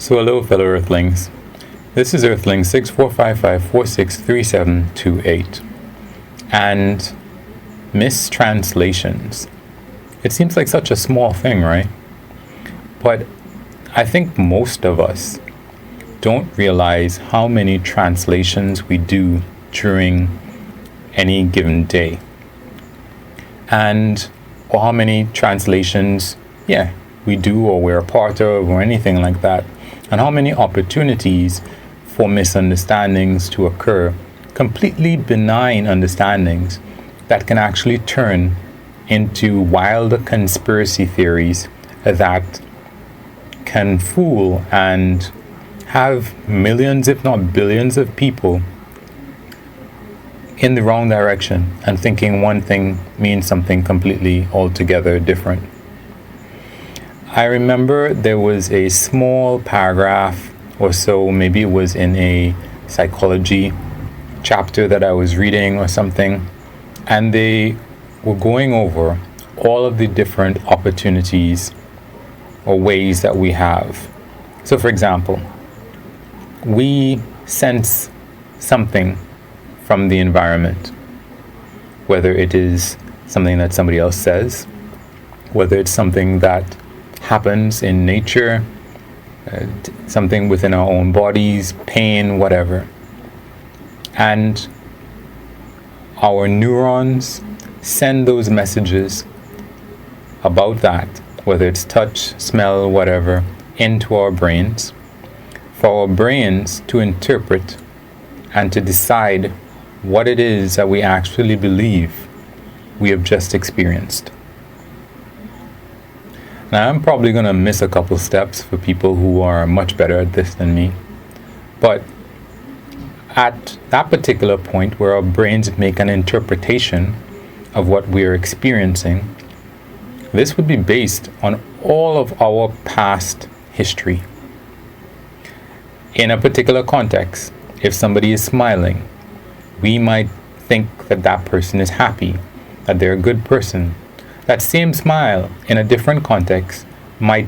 So hello fellow Earthlings. This is Earthling 6455463728. And mistranslations. It seems like such a small thing, right? But I think most of us don't realize how many translations we do during any given day. Or how many translations, we do or we're a part of or anything like that. And how many opportunities for misunderstandings to occur, completely benign understandings that can actually turn into wild conspiracy theories that can fool and have millions, if not billions, of people in the wrong direction and thinking one thing means something completely altogether different. I remember there was a small paragraph or so, maybe it was in a psychology chapter that I was reading or something, and they were going over all of the different opportunities or ways that we have. So for example, we sense something from the environment, whether it is something that somebody else says, whether it's something that happens in nature, something within our own bodies, pain, whatever. And our neurons send those messages about that, whether it's touch, smell, whatever, into our brains, for our brains to interpret and to decide what it is that we actually believe we have just experienced. Now, I'm probably going to miss a couple steps for people who are much better at this than me. But at that particular point where our brains make an interpretation of what we are experiencing, this would be based on all of our past history. In a particular context, if somebody is smiling, we might think that that person is happy, that they're a good person. That same smile in a different context might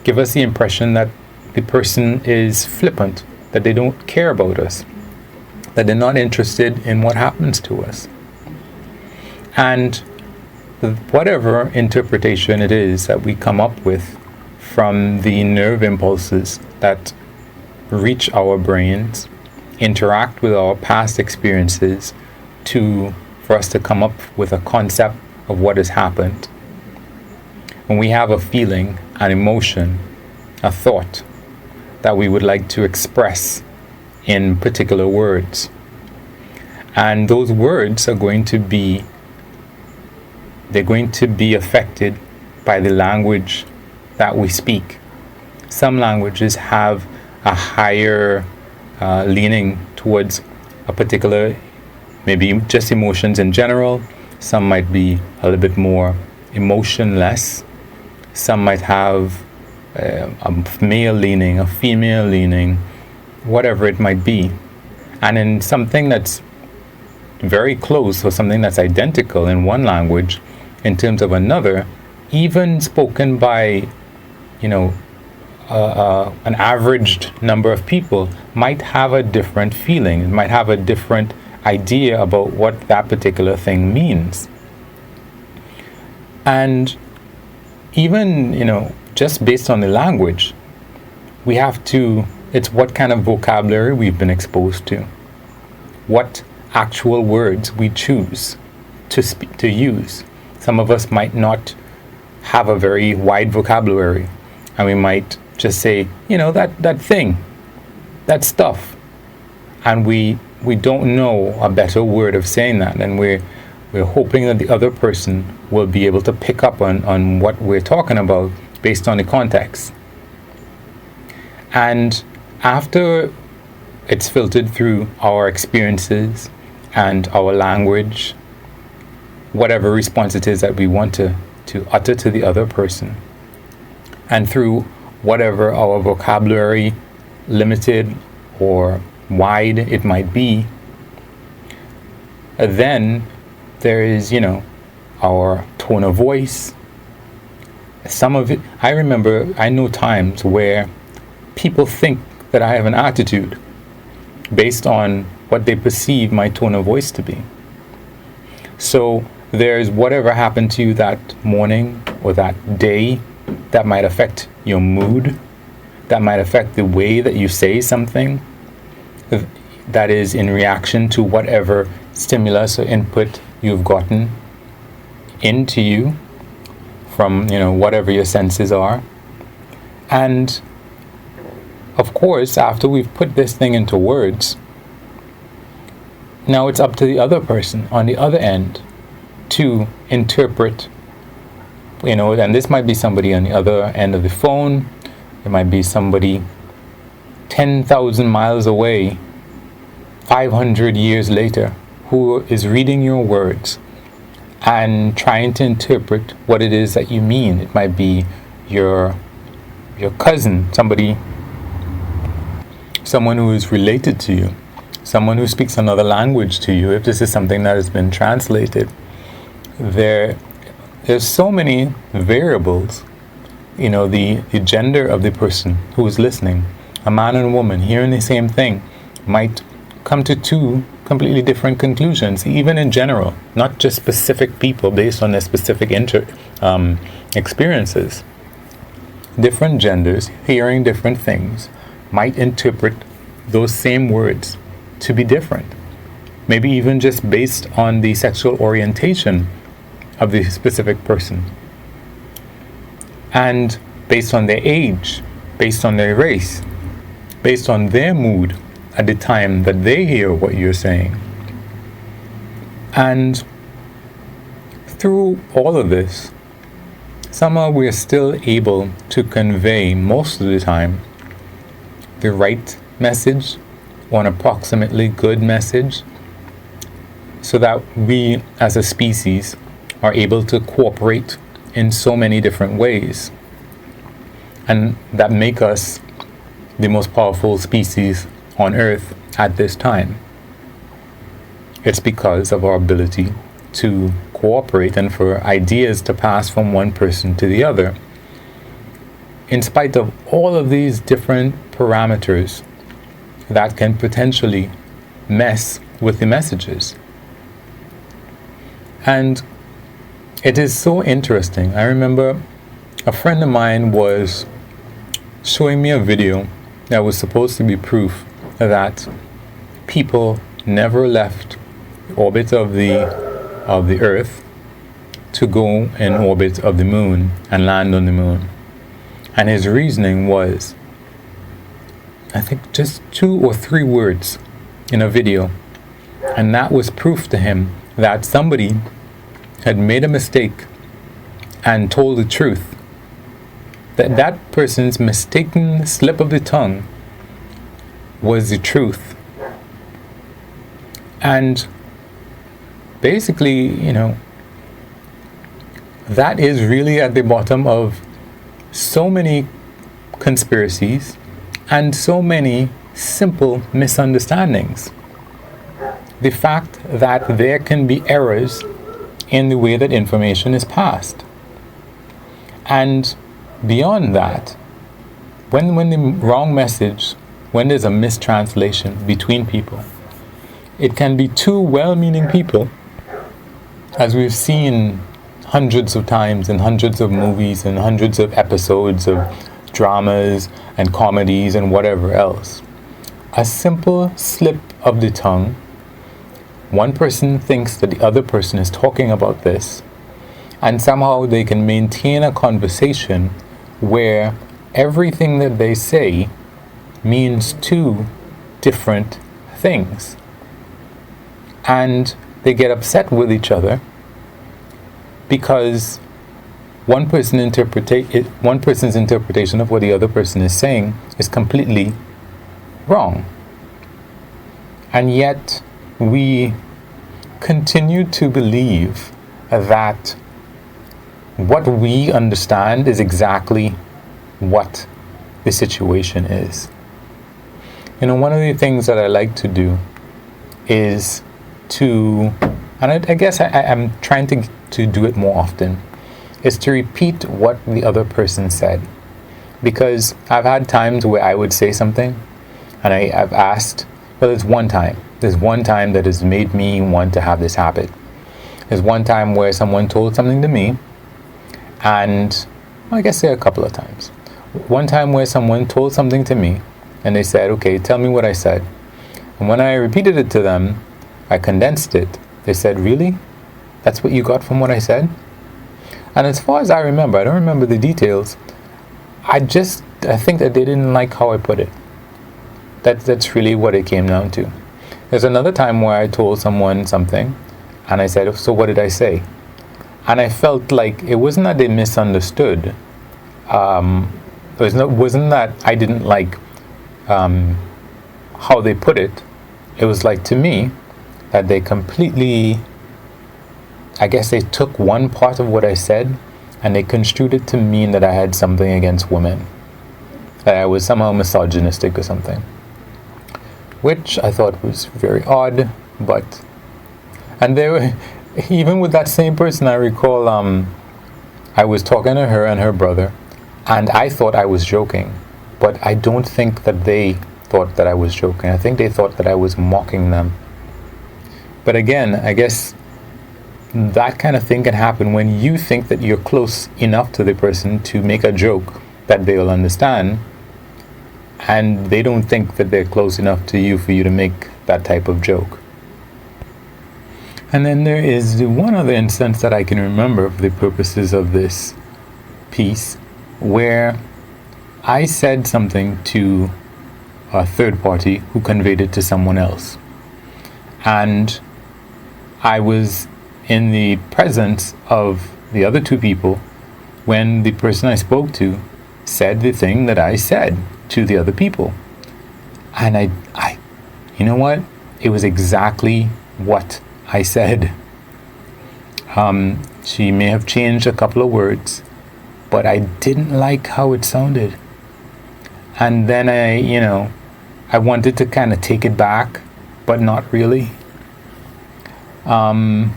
give us the impression that the person is flippant, that they don't care about us, that they're not interested in what happens to us. And whatever interpretation it is that we come up with from the nerve impulses that reach our brains, interact with our past experiences for us to come up with a concept of what has happened. When we have a feeling, an emotion, a thought that we would like to express in particular words, and those words are going to be affected by the language that we speak. Some languages have a higher leaning towards a particular, maybe just emotions in general. Some might be a little bit more emotionless. Some might have a male leaning, a female leaning, whatever it might be. And in something that's very close or something that's identical in one language, in terms of another, even spoken by, an averaged number of people, might have a different feeling. It might have a different idea about what that particular thing means. And even, just based on the language, it's what kind of vocabulary we've been exposed to, what actual words we choose to use. Some of us might not have a very wide vocabulary, and we might just say, that thing, that stuff, and we don't know a better word of saying that, and we're hoping that the other person will be able to pick up on what we're talking about based on the context. And after it's filtered through our experiences and our language, whatever response it is that we want to utter to the other person, and through whatever our vocabulary, limited or wide it might be, then there is, our tone of voice. Some of it, I know times where people think that I have an attitude based on what they perceive my tone of voice to be. So there's whatever happened to you that morning or that day that might affect your mood, that might affect the way that you say something, that is in reaction to whatever stimulus or input you've gotten into you from, whatever your senses are. And of course, after we've put this thing into words, now it's up to the other person on the other end to interpret, and this might be somebody on the other end of the phone. It might be somebody 10,000 miles away, 500 years later, who is reading your words and trying to interpret what it is that you mean. It might be your cousin, someone who is related to you, someone who speaks another language to you, if this is something that has been translated. There's so many variables. The gender of the person who is listening, a man and a woman hearing the same thing, might come to two completely different conclusions, even in general, not just specific people based on their specific experiences. Different genders hearing different things might interpret those same words to be different. Maybe even just based on the sexual orientation of the specific person. And based on their age, based on their race, based on their mood at the time that they hear what you're saying. And through all of this, somehow we're still able to convey, most of the time, the right message or an approximately good message, so that we as a species are able to cooperate in so many different ways, and that make us the most powerful species on Earth at this time. It's because of our ability to cooperate and for ideas to pass from one person to the other, in spite of all of these different parameters that can potentially mess with the messages. And it is so interesting. I remember a friend of mine was showing me a video that was supposed to be proof that people never left the orbit of the Earth to go in orbit of the moon and land on the moon. And his reasoning was, I think, just 2 or 3 words in a video. And that was proof to him that somebody had made a mistake and told the truth. That person's mistaken slip of the tongue was the truth. And basically, that is really at the bottom of so many conspiracies and so many simple misunderstandings. The fact that there can be errors in the way that information is passed. And beyond that, when the wrong message, when there's a mistranslation between people, it can be 2 well-meaning people, as we've seen hundreds of times in hundreds of movies and hundreds of episodes of dramas and comedies and whatever else. A simple slip of the tongue, one person thinks that the other person is talking about this, and somehow they can maintain a conversation where everything that they say means 2 different things. And they get upset with each other because one person's interpretation of what the other person is saying is completely wrong. And yet we continue to believe that what we understand is exactly what the situation is. One of the things that I like to do is to, and I guess I'm trying to do it more often, is to repeat what the other person said. because I've had times where I would say something and I've asked, well, there's one time that has made me want to have this habit. There's one time where someone told something to me, and I guess there are a couple of times. One time where someone told something to me and they said, okay, tell me what I said. And when I repeated it to them, I condensed it. They said, really? That's what you got from what I said? And as far as I remember, I don't remember the details, I think that they didn't like how I put it. That's really what it came down to. There's another time where I told someone something and I said, so what did I say? And I felt like it wasn't that they misunderstood. It wasn't that I didn't like how they put it. It was like, to me, that they completely, I guess they took one part of what I said and they construed it to mean that I had something against women, that I was somehow misogynistic or something, which I thought was very odd. And they were, even with that same person, I recall I was talking to her and her brother, and I thought I was joking, but I don't think that they thought that I was joking. I think they thought that I was mocking them. But again, I guess that kind of thing can happen when you think that you're close enough to the person to make a joke that they'll understand, and they don't think that they're close enough to you for you to make that type of joke. And then there is one other instance that I can remember for the purposes of this piece, where I said something to a third party who conveyed it to someone else. And I was in the presence of the other two people when the person I spoke to said the thing that I said to the other people. And I you know what? It was exactly what I said. She may have changed a couple of words, but I didn't like how it sounded. And then I wanted to kind of take it back, but not really. It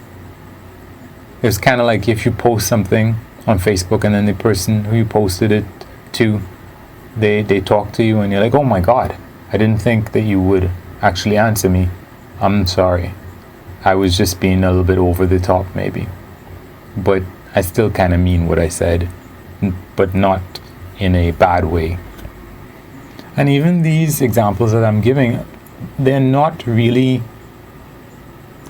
was kind of like if you post something on Facebook and then the person who you posted it to, they talk to you and you're like, oh my God, I didn't think that you would actually answer me. I'm sorry. I was just being a little bit over the top maybe. But I still kind of mean what I said, but not in a bad way. And even these examples that I'm giving, they're not really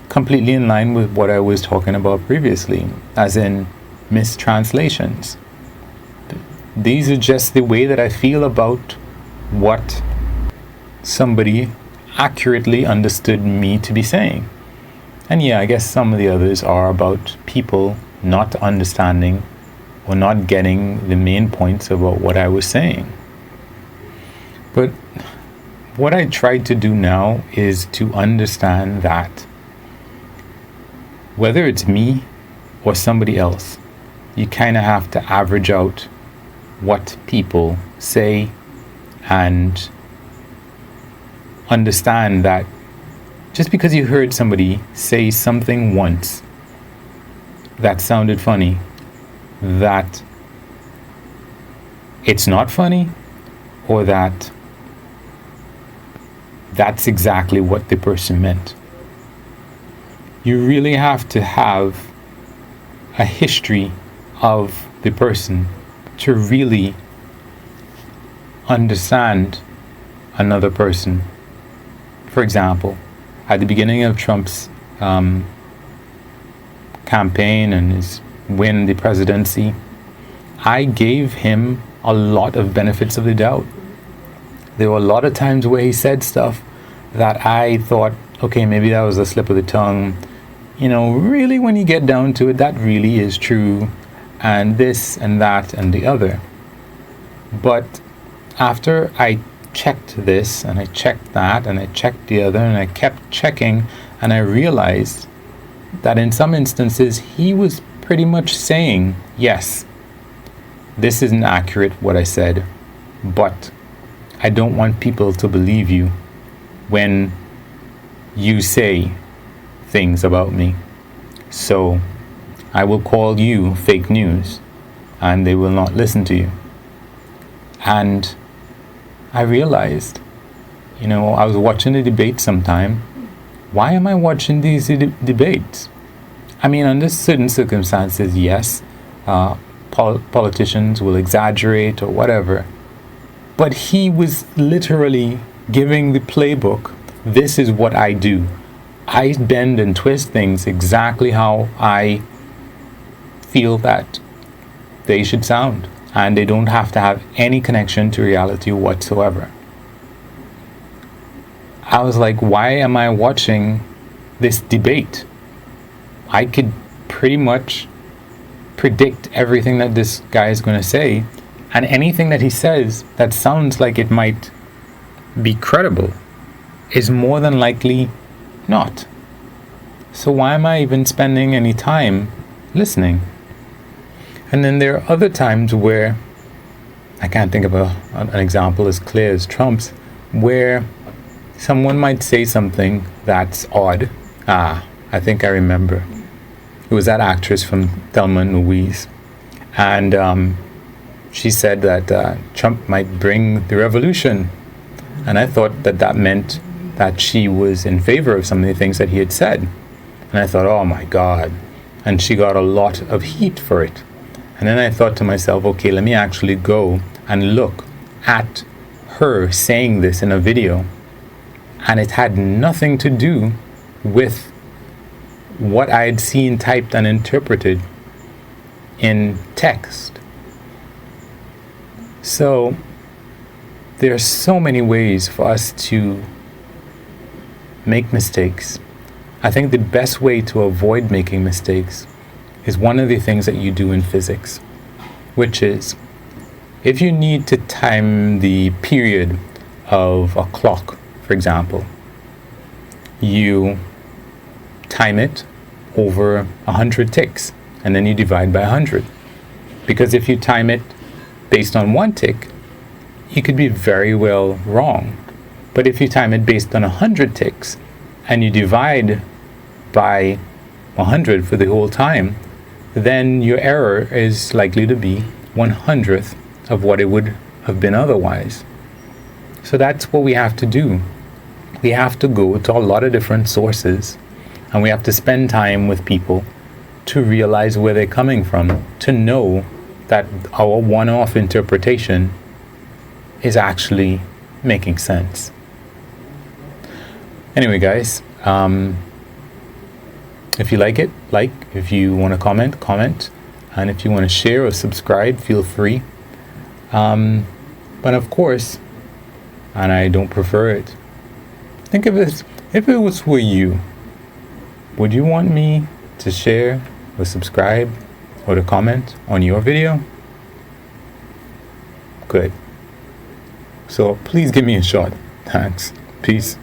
completely in line with what I was talking about previously, as in mistranslations. These are just the way that I feel about what somebody accurately understood me to be saying. And yeah, I guess some of the others are about people not understanding or not getting the main points about what I was saying. But what I try to do now is to understand that whether it's me or somebody else, you kind of have to average out what people say and understand that just because you heard somebody say something once that sounded funny, that it's not funny, or that that's exactly what the person meant. You really have to have a history of the person to really understand another person. For example, at the beginning of Trump's campaign and his win the presidency, I gave him a lot of benefits of the doubt. There were a lot of times where he said stuff that I thought, okay, maybe that was a slip of the tongue. Really, when you get down to it, that really is true, and this and that and the other. But after I checked this and I checked that and I checked the other and I kept checking, and I realized that in some instances he was pretty much saying, yes, this isn't accurate what I said, but I don't want people to believe you when you say things about me. So I will call you fake news and they will not listen to you. And I realized, I was watching the debate sometime. Why am I watching these debates? I mean, under certain circumstances, yes, politicians will exaggerate or whatever. But he was literally giving the playbook. This is what I do. I bend and twist things exactly how I feel that they should sound. And they don't have to have any connection to reality whatsoever. I was like, why am I watching this debate? I could pretty much predict everything that this guy is going to say, and anything that he says that sounds like it might be credible is more than likely not. So why am I even spending any time listening? And then there are other times where, I can't think of an example as clear as Trump's, where someone might say something that's odd. I think I remember. It was that actress from Thelma and Louise. And she said that Trump might bring the revolution. And I thought that meant that she was in favor of some of the things that he had said. And I thought, oh my God. And she got a lot of heat for it. And then I thought to myself, okay, let me actually go and look at her saying this in a video. And it had nothing to do with what I had seen typed and interpreted in text. So there are so many ways for us to make mistakes. I think the best way to avoid making mistakes is one of the things that you do in physics, which is if you need to time the period of a clock, for example, you time it over 100 ticks, and then you divide by 100. Because if you time it based on one tick, you could be very well wrong. But if you time it based on 100 ticks, and you divide by 100 for the whole time, then your error is likely to be 1/100th of what it would have been otherwise. So that's what we have to do. We have to go to a lot of different sources, and we have to spend time with people to realize where they're coming from, to know that our one-off interpretation is actually making sense. Anyway, guys, if you like it, like. If you want to comment, comment. And if you want to share or subscribe, feel free. But of course, and I don't prefer it, think of it, if it was for you, would you want me to share or subscribe or to comment on your video? Good. So please give me a shot. Thanks. Peace.